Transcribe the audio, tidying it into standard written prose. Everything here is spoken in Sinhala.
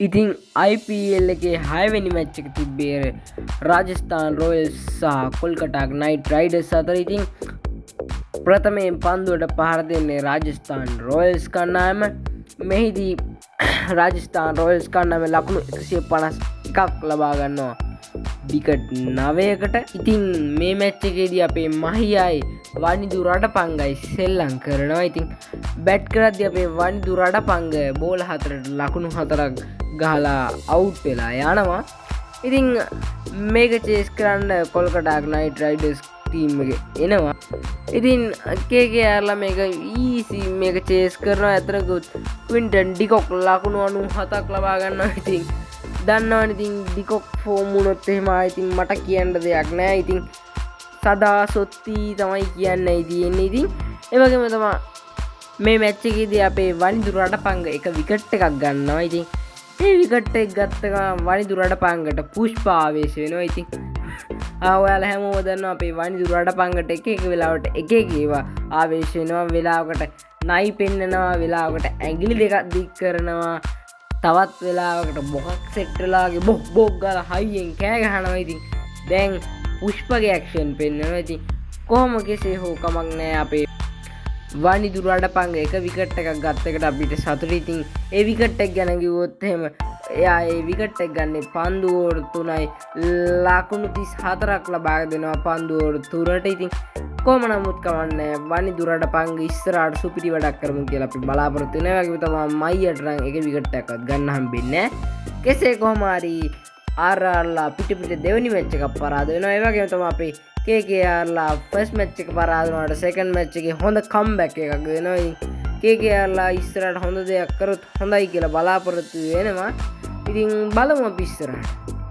ඉතින් IPL එකේ 6 වෙනි මැච් එක තිබ්බේ රාජස්ථාන් රොයල්ස් සහ කොල්කතා නයිට් රයිඩර්ස් අතර. ඉතින් ප්‍රථමයෙන් පන්දුවට පහර දෙන්නේ රාජස්ථාන් රොයල්ස් කණ්ඩායම. මෙහිදී රාජස්ථාන් රොයල්ස් කණ්ඩායම ලකුණු 151ක් ලබා ගන්නවා විකට් 9කට. ඉතින් මේ මැච් එකේදී අපේ මහියයි වනිදු රඩපංගයි සෙල්ලම් කරනවා. ඉතින් බැට් කරද්දී අපේ වනිදු රඩපංග බෝල 4ට ලකුණු 4ක් ගහලා අවුට් වෙලා යනවා. ඉතින් මේක චේස් කරන්න කොල්කතා නයිට් රයිඩර්ස් ටීම් එක එනවා. ඉතින් KKRලා මේක ඊසි මේක චේස් කරනවා. ඇතනකුත් ක්වින්ටන් ඩිකොක් ලකුණු 97ක් ලබා ගන්නවා. ඉතින් දන්නවනේ ඉතින් ඩිකොක් ෆෝම් වුණොත් එහෙම ඉතින් මට කියන්න දෙයක් නැහැ. ඉතින් සදා සොත්ති තමයි කියන්නයි තියෙන්නේ. ඉතින් ඒ වගේම තමයි මේ මැච් එකේදී අපේ වනිදු රඩපංග එක විකට් එකක් ගන්නවා. ඉතින් මේ විකට් එක ගත්ත ගමන් වනිදු රඩපංගට පුෂ්ප ආවේශ වෙනවා. ඉතින් ඔයාලා හැමෝම දන්නවා අපේ වනිදු රඩපංගට එක එක වෙලාවට එක එක ඒවා ආවේශ වෙනවා. වෙලාවකට නයි පෙන්නනවා, වෙලාවකට ඇඟිලි දෙකක් දික් කරනවා, තවත් වෙලාවකට මොකක් සෙට් වෙලාගේ බොක් ගාලා හයියෙන් කෑ ගහනවා. ඉතින් දැන් පුෂ්පගේ ඇක්ෂන් පෙන්නනවා. ඉතින් කොහොම කෙසේ හෝ කමක් නැහැ අපේ වනිදු රඩපංග එක විකට් එකක් ගත්ත එකට අපිට සතුටුයි. ඉතින් ඒ විකට් එක ගැන කිව්වොත් එහෙම එයා ඒ විකට් එක ගන්නේ පන්දු ඕවර් 3යි ලකුණු 34ක් ලබා දෙනවා පන්දු ඕවර් 3ට. ඉතින් කොහොම නමුත් කවන්නේ වනිදු රඩපංග ඉස්සරහට සුපිරි වැඩක් කරමු කියලා අපි බලාපොරොත්තු වෙනවා. ඒ වගේම තමයි මයියට නම් එක විකට් එකක්වත් ගන්න හම්බෙන්නේ නැහැ. කෙසේ කොහොම හරි RRලා පිට දෙවෙනි මැච් එකක් පරාද වෙනවා. ඒ වගේම තමයි අපේ KKRලා ෆස්ට් මැච් එක පරාද වුණාට සෙකන්ඩ් මැච් එකේ හොඳ කම්බැක් එකක් දෙනවා. KKRලා ඉස්සරහට හොඳ දෙයක් කරොත් හොඳයි කියලා බලාපොරොත්තු වෙනවා. ඉතින් බලමු අපි ඉස්සරහට.